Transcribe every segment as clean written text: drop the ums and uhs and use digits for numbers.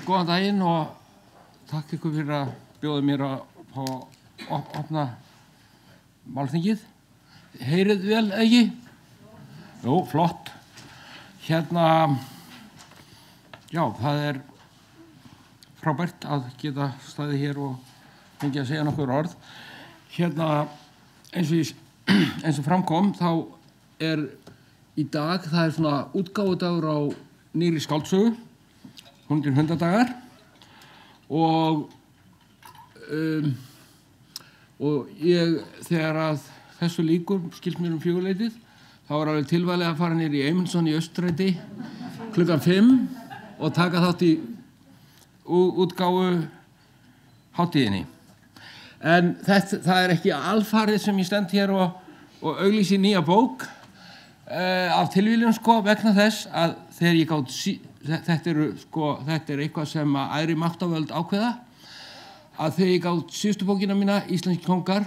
Góðan daginn og takk ykkur fyrir að bjóða mér að fá að opna málþingið. Heyrið vel, ekki? Jú, flott. Hérna, já, það er frábært að geta staðið hér og fengið að segja nokkur orð. Hérna, eins og framkom, þá er í dag, það er svona útgáfudagur á nýrri skáldsögu. Hún er Hundadagar og ég, þegar að þessu líkur, skilst mér 4:00, þá var alveg tilvalið að fara niður í Eymundsson í Austræti klukkan 5 og taka þátt í útgáfu hátíðinni. En það er ekki alfarið sem ég stend hér og auglýsi nýja bók af tilviljun vegna þess að þegar ég gátt þetta er eitthvað sem að æðri máttavöld ákveða, að þegar ég gátt síðustu bókina mína, Íslenskir kongar,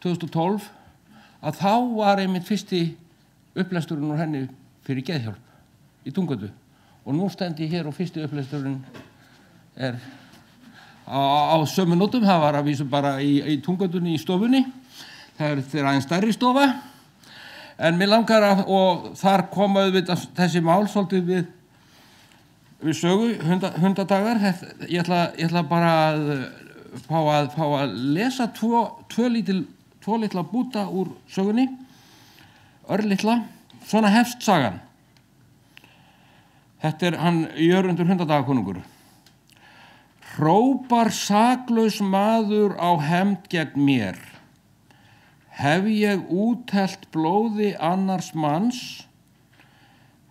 2012, að þá var einmitt fyrsti upplesturinn úr henni fyrir geðhjálp í Túngötu. Og nú stend ég hér og fyrsti upplesturinn er á sömu nótum. Það var að vísu bara í Túngötunni í stofunni. Það er aðeins stærri stofa. En mér langar að, og þar koma auðvitað þessi mál svolítið við sögu, Hundadagar. Ég ætla bara að fá að lesa tvo litla búta úr sögunni, örlitla. Svona hefst sagan. Þetta er hann Jörundur Hundadagakonungur. Hrópar saklaus maður á hefnd gegn mér. Hef ég úthellt blóði annars manns?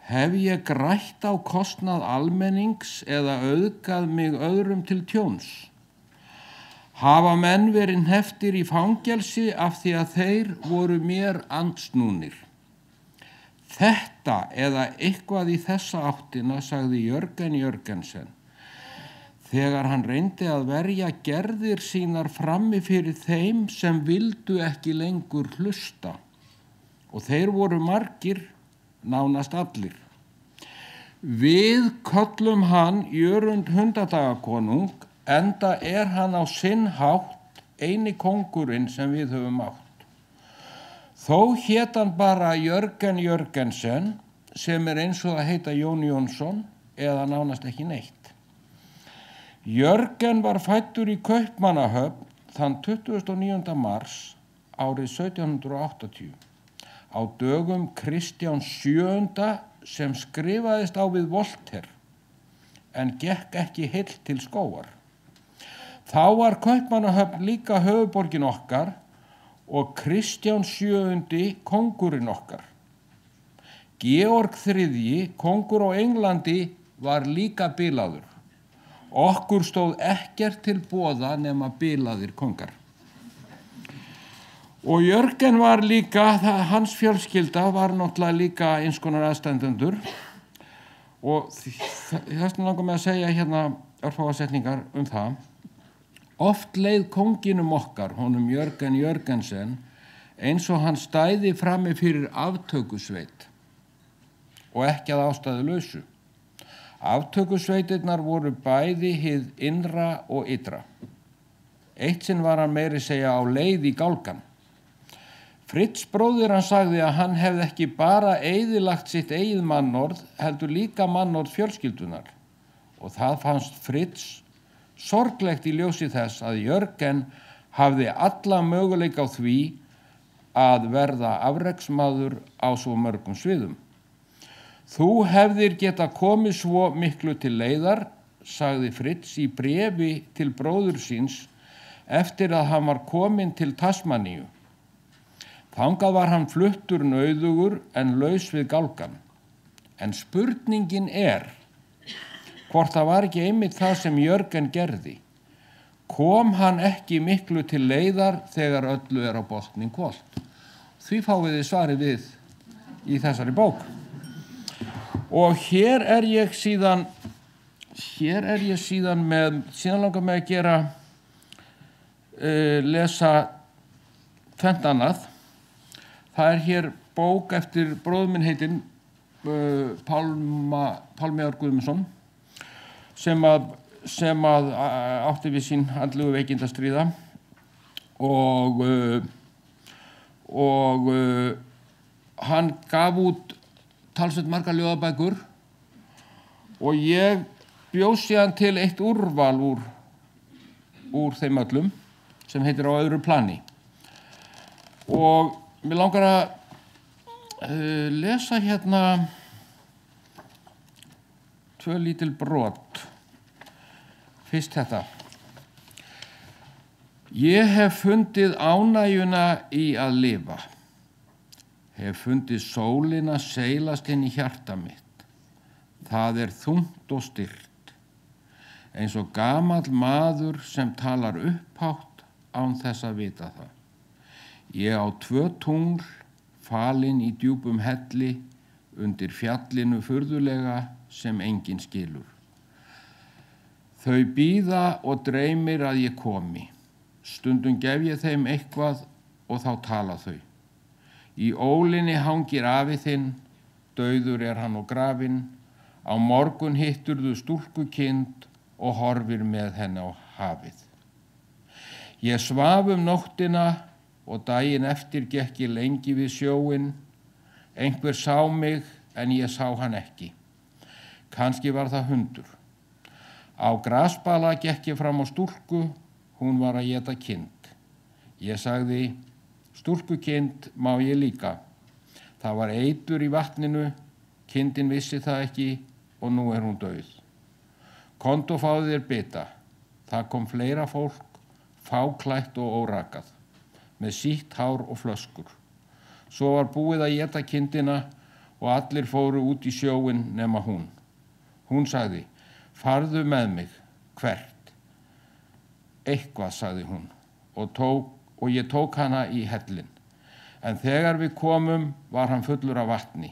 Hef ég grætt á kostnað almennings eða auðgað mig öðrum til tjóns? Hafa menn verið hneptir í fangelsi af því að þeir voru mér andsnúnir? Þetta eða eitthvað í þessa áttina, sagði Jörgen Jörgensen, þegar hann reyndi að verja gerðir sínar frammi fyrir þeim sem vildu ekki lengur hlusta. Og þeir voru margir, nánast allir. Við köllum hann Jörund Hundadagakonung, enda er hann á sinn hátt eini kóngurinn sem við höfum átt. Þó hét hann bara Jörgen Jörgensen, sem er eins og að heita Jón Jónsson, eða nánast ekki neitt. Jörgen var fæddur í Kaupmannahöfn þann 29. mars árið 1780 á dögum Kristjáns VII sem skrifaðist á við Voltaire en gekk ekki heill til skógar. Þá var Kaupmannahöfn líka höfuðborgin okkar og Kristján VII kóngurinn okkar. Georg III, kóngur á Englandi, var líka bilaður. Okkur stóð ekkert til boða nema bilaðir kóngar. Og Jörgen var líka, hans fjölskylda var náttúrulega líka eins konar aðstandendur. Og þess langar mig að segja hérna örfáar setningar það. Oft leið kónginum okkar, honum Jörgen Jörgensen, eins og hann stæði frammi fyrir aftökusveit og ekki að ástæðu lausu. Aftökusveitirnar voru bæði hið innra og ytra. Eitt sinn var hann meiri segja á leið í gálgan. Fritz bróðir hann sagði að hann hefði ekki bara eyðilagt sitt eigið mannorð, heldur líka mannorð fjölskyldunar. Og það fannst Fritz sorglegt í ljósi þess að Jörgen hafði alla möguleika á því að verða afreksmaður á svo mörgum sviðum. Þú hefðir geta komið svo miklu til leiðar, sagði Fritz í bréfi til bróður síns eftir að hann var kominn til Tasmaníu. Þangað var hann fluttur nauðugur en laus við gálgan. En spurningin er, hvort það var ekki einmitt það sem Jörgen gerði. Kom hann ekki miklu til leiðar þegar öllu er á botninn hvolft? Því fáið þið svarið við í þessari bók. Og hér er ég síðan síðan langar mig að gera, lesa tvennt annað. Það er hér bók eftir bróður minn heitinn, Pálmi Ár Guðmundsson, sem að átti við sín andlegu veikinda að stríða og hann gaf út talsvert margar ljóðabækur og ég bjó síðan til eitt úrval úr þeim öllum sem heitir Á öðru plani og mér langar að lesa hérna 2 lítil brot. Fyrst þetta. Ég hef fundið ánægjuna í að lifa. Hef fundið sólina seilast inn í hjarta mitt. Það þungt og styrkt. Eins og gamall maður sem talar upphátt án þess að vita það. Ég á 2 tungl falin í djúpum helli undir fjallinu furðulega sem enginn skilur. Þau bíða og dreymir að ég komi. Stundum gef ég þeim eitthvað og þá tala þau. Í ólinni hangir afi þinn, dauður hann og grafinn. Á morgun hitturðu stúlkukind og horfir með henni á hafið. Ég svaf nóttina og daginn eftir gekk ég lengi við sjóinn. Einhver sá mig en ég sá hann ekki. Kannski var það hundur. Á grasbala gekk ég fram á stúlku, hún var að éta kind. Ég sagði, stúlkukind má ég líka. Það var eitur í vatninu, kindin vissi það ekki og nú hún dauð. Komdu og fáðu þér bita. Það kom fleira fólk, fáklætt og órakað, með sítt hár og flöskur. Svo var búið að éta kindina og allir fóru út í sjóinn nema hún. Hún sagði, farðu með mig, hvert? Eitthvað, sagði hún, og ég tók hana í hellinn. En þegar við komum var hann fullur af vatni.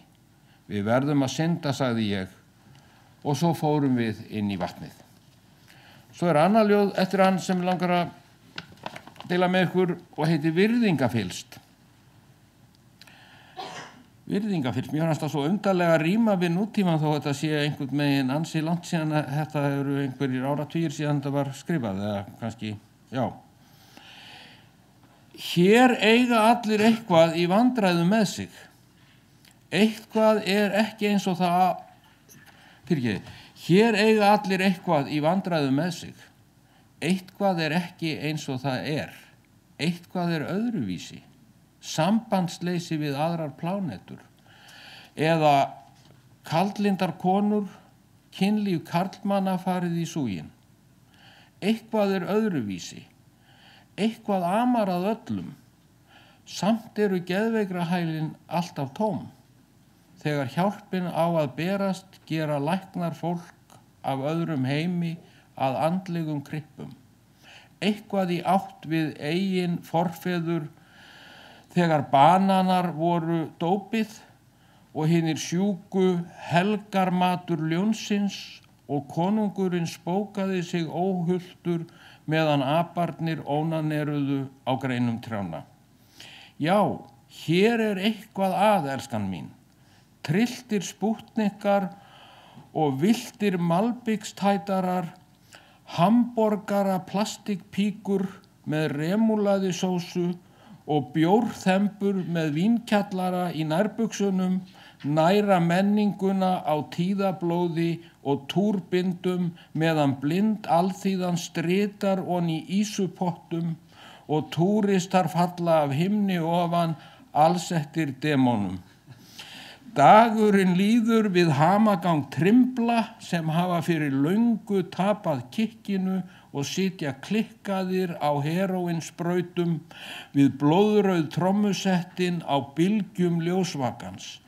Við verðum að synda, sagði ég, og svo fórum við inn í vatnið. Svo annað ljóð eftir hann sem langar að deila með ykkur og heitir Virðingafyllst. Virðingafyllst, mér fannst það svo undarlega að ríma við nútímann þó þetta sé einhvern megin ansi langt síðan að þetta eru einhverjir áratugir síðan þetta var skrifað, eða kannski, já. Hér eiga allir eitthvað í vandræðum með sig. Eitthvað ekki eins og það, hér eiga allir eitthvað í vandræðum með sig. Eitthvað ekki eins og það Eitthvað öðruvísi. Sambandsleysi við aðrar plánetur eða kaldlyndar konur, kynlíf karlmanna farið í súginn. Eitthvað öðruvísi, eitthvað amar að öllum, samt eru geðveikrahælin alltaf tóm. Þegar hjálpin á að berast gera læknar fólk af öðrum heimi að andlegum krippum. Eitthvað í átt við eigin forfeður þegar bananar voru dópið og hinir sjúku helgarmatur ljónsins og konungurinn spókaði sig óhulltur meðan aparnir ónaneruðu á greinum trjána. Já, hér eitthvað að, elskan mín. Trylltir spútnikar og villtir malbikstætarar, hamborgara plastikpíkur með remúlaði sósu og bjórþembur með vínkjallara í nærbuksunum næra menninguna á tíðablóði og túrbindum meðan blind alþýðan stritar onni í ísupottum og túristar falla af himni ofan allsettir demónum. Dagurinn líður við hamagang trimbla sem hafa fyrir löngu tapað kikkinu og sitja klikkaðir á heróinsbrautum við blóðrauð trommusettin á bylgjum ljósvakans.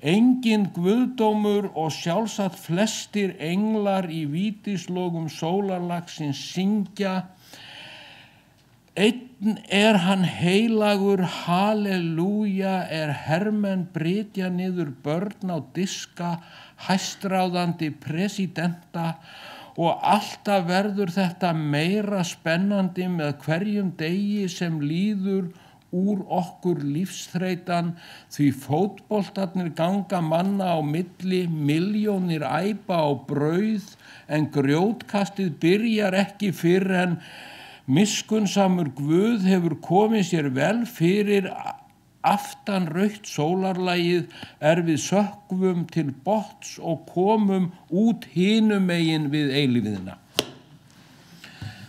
Enginn guðdómur og sjálfsagt flestir englar í vítislogum sólarlagsins syngja. Einn hann heilagur, halleluja, hermenn brytja niður börn á diska, hæstráðandi presidenta og alltaf verður þetta meira spennandi með hverjum degi sem líður úr okkur lífsþreytan, því fótboltarnir ganga manna á milli, milljónir æpa á brauð, en grjótkastið byrjar ekki fyrr en miskunnsamur Guð hefur komið sér vel fyrir aftan rautt sólarlagið við sökkvum til botns og komum út hinum megin við eilífðina.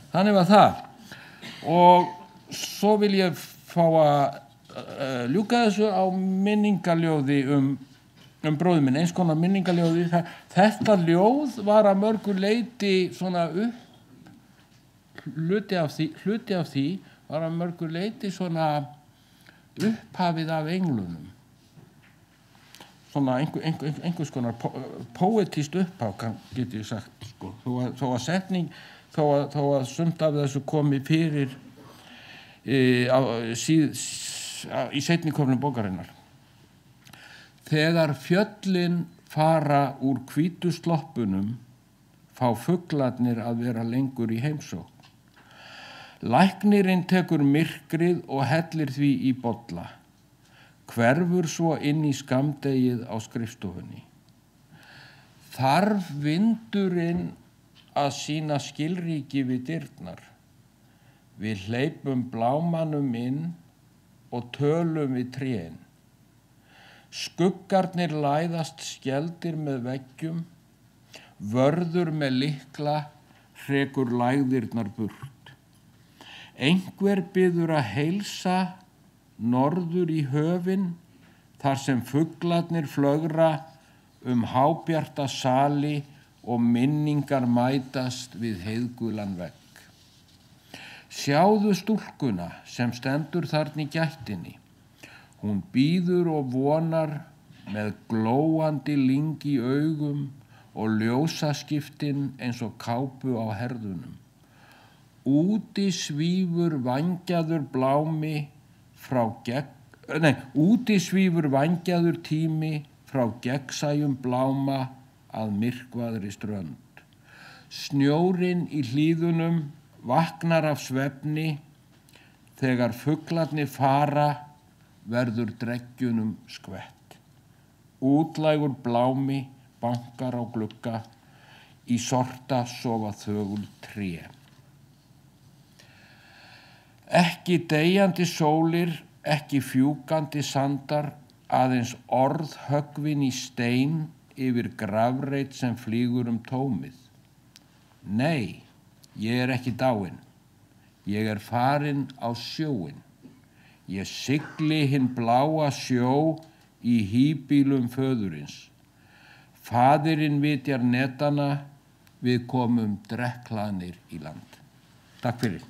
Þannig var það. Og svo vil ég fá að ljúka þessu á minningaljóði um bróður minn, eins konar minningaljóði. Þetta ljóð var að mörgu leyti svona hluti af því var að mörgu leyti svona upphafið af englunum. Svona einhvers konar poetist upphaf, get ég sagt, sko. Þó að sumt af þessu komi fyrir í seinni köflum bókarinnar. Þegar fjöllin fara úr hvítu sloppunum, fá fuglarnir að vera lengur í heimsókn. Læknirinn tekur myrkrið og hellir því í bolla, hverfur svo inn í skammdegið á skrifstofunni. Þarf vindurinn að sýna skilríki við dyrnar. Við hleypum blámanum inn og tölum við trén. Skuggarnir læðast skeldir með veggjum, vörður með lykla hrekur lægðirnar burt. Einhver biður að heilsa norður í höfin, þar sem fuglarnir flögra hábjarta sali og minningar mætast við heiðgulan vegg. Sjáðu stúlkuna sem stendur þarna í gættinni. Hún bíður og vonar með glóandi lyng í augum og ljósaskiptin eins og kápu á herðunum. Úti svífur vængjaður tími frá gegnsæjum bláma að myrkvaðri strönd. Snjórinn í hlíðunum vaknar af svefni, þegar fuglarnir fara verður dreggjunum skvett. Útlægur blámi bankar á glugga, í sorta sofa þögul tré. Ekki deyjandi sólir, ekki fjúkandi sandar, aðeins orð höggvin í stein yfir grafreit sem flýgur tómið. Nei, ég ekki dáinn. Ég farin á sjóinn. Ég sigli hinn bláa sjó í híbýlum föðurins. Faðirinn vitjar netana, við komum drekklaðnir í land. Takk fyrir.